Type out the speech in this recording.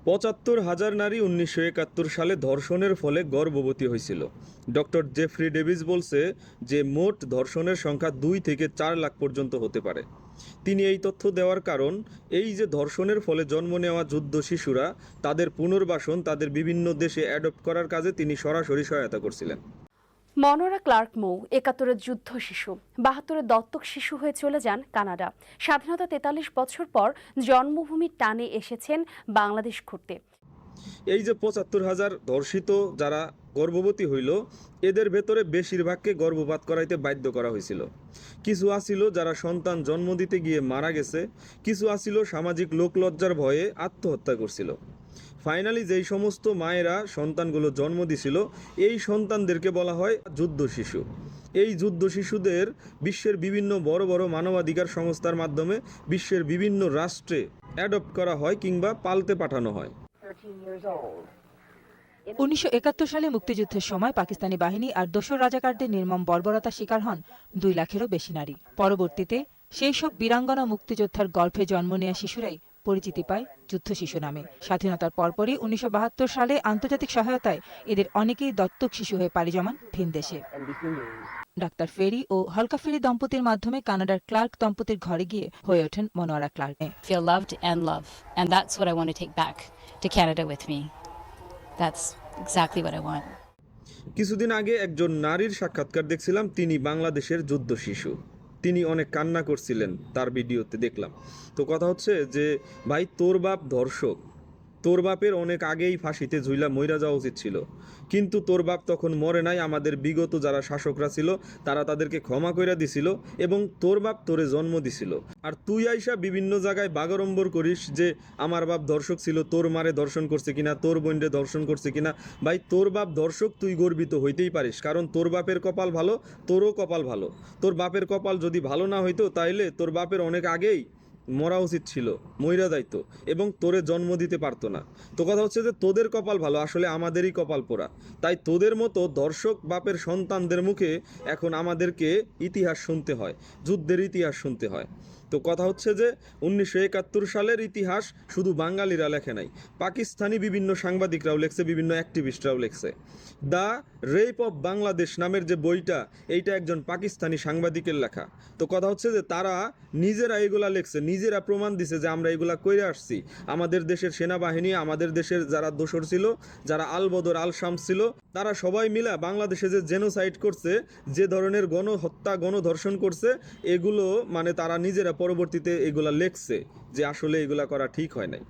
৭৫,০০০ নারী ১৯৭১ সালে ধর্ষণের ফলে গর্ভবতী হয়েছিল। ডক্টর জেফ্রি ডেভিস বলছে যে মোট ধর্ষণের সংখ্যা ২ থেকে ৪ লাখ পর্যন্ত হতে পারে। তিনি এই তথ্য দেওয়ার কারণ এই যে ধর্ষণের ফলে জন্ম নেওয়া যুদ্ধ শিশুরা তাদের পুনর্বাসন তাদের বিভিন্ন দেশে অ্যাডপ্ট করার কাজে তিনি সরাসরি সহায়তা করছিলেন। মনোরা ক্লার্ক মৌ ৭১-এর যুদ্ধ শিশু, ৭২-এর দত্তক শিশু হয়ে চলে যান কানাডা। স্বাধীনতা ৪৩ বছর পর জন্মভূমির টানে এসেছেন বাংলাদেশ ঘুরতে। এই যে ৭৫,০০০ ধর্ষিত যারা গর্ভবতী হইল, এদের ভেতরে বেশিরভাগকে গর্ভপাত করাইতে বাধ্য করা হয়েছিল। কিছু আসিল যারা সন্তান জন্ম দিতে গিয়ে মারা গেছে, কিছু আসিল সামাজিক লোকলজ্জার ভয়ে আত্মহত্যা করছিল। ফাইনালি যেই সমস্ত মায়েরা সন্তানগুলো জন্ম দিছিল, এই সন্তানদেরকে বলা হয় যুদ্ধ শিশু। এই যুদ্ধ শিশুদের বিশ্বের বিভিন্ন বড় বড় মানবাধিকার সংস্থার মাধ্যমে বিশ্বের বিভিন্ন রাষ্ট্রে অ্যাডপ্ট করা হয় কিংবা পালতে পাঠানো হয়। ১৯৭১ সালে মুক্তিযুদ্ধের সময় পাকিস্তানি বাহিনী আর দোসর রাজাকারদের নির্মম বর্বরতার শিকার হন ২ লাখেরও বেশি নারী। পরবর্তীতে সেই সব বীরাঙ্গনা মুক্তিযোদ্ধার গর্ভে জন্ম নেয়া শিশুরাই পরিচিতি পায় যুদ্ধ শিশু নামে। স্বাধীনতার পরপরই ১৯৭২ সালে আন্তর্জাতিক সহায়তায় এদের অনেকেই দত্তক শিশু হয়ে পাড়ি জমান ভিন দেশে। ডাক্তার ফেরি ও হলকা ফেরি দম্পতির মাধ্যমে কানাডার ক্লার্ক দম্পতির ঘরে গিয়ে হয়ে ওঠেন Manowara Clark. Feel loved and love, and that's what I want to take back to Canada with me. That's exactly what I want. কিছুদিন আগে একজন নারীর সাক্ষাৎকার দেখছিলাম, তিনি বাংলাদেশের যুদ্ধ শিশু। তিনি অনেক কান্না করছিলেন, তার ভিডিওতে দেখলাম। তো কথা হচ্ছে যে ভাই, তোর বাপ ধর্ষক, তোর বাপের অনেক আগেই ফাঁসিতে ঝুইলা মইরা যাওয়া উচিত ছিল, কিন্তু তোর বাপ তখন মরে নাই। আমাদের বিগত যারা শাসকরা ছিল তারা তাদেরকে ক্ষমা কইরা দিছিল এবং তোর বাপ তোরে জন্ম দিছিল। আর তুই আইসা বিভিন্ন জায়গায় বাগড়ম্বর করিস যে আমার বাপ ধর্ষক ছিল, তোর মারে ধর্ষণ করছে কিনা, তোর বোনরে ধর্ষণ করছে কিনা। ভাই, তোর বাপ ধর্ষক, তুই গর্বিত হইতেই পারিস, কারণ তোর বাপের কপাল ভালো, তোরও কপাল ভালো। তোর বাপের কপাল যদি ভালো না হইতো তাইলে তোর বাপের অনেক আগেই মরা উচিত ছিল, মইরা যাইতো এবং তোরে জন্ম দিতে পারতো না। তো কথা হচ্ছে যে তোদের কপাল ভালো, আসলে আমাদেরই কপাল পোড়া। তাই তোদের মতো দর্শক বাপের সন্তানদের মুখে এখন আমাদেরকে ইতিহাস শুনতে হয়, যুদ্ধের ইতিহাস শুনতে হয়। তো কথা হচ্ছে যে ১৯৭১ সালের ইতিহাস শুধু বাঙালিরা লেখে নাই, পাকিস্তানি বিভিন্ন সাংবাদিকরাও লেখছে, বিভিন্ন অ্যাক্টিভিস্টরাও লেখছে। দ্য রেপ অফ বাংলাদেশ নামের যে বইটা, এইটা একজন পাকিস্তানি সাংবাদিকের লেখা। তো কথা হচ্ছে যে তারা নিজেরা এগুলা লেখছে, নিজেরা প্রমাণ দিছে যে আমরা এগুলা কইরে আসছি। আমাদের দেশের সেনাবাহিনী, আমাদের দেশের যারা দোসর ছিল, যারা আল বদর আল শামস ছিল, তারা সবাই মিলে বাংলাদেশে যে জেনোসাইড করছে, যে ধরনের গণহত্যা গণধর্ষণ করছে, এগুলো মানে তারা নিজেরা পরবর্তীতে এগুলা লেখছে যে আসলে এগুলা করা ঠিক হয় নাই।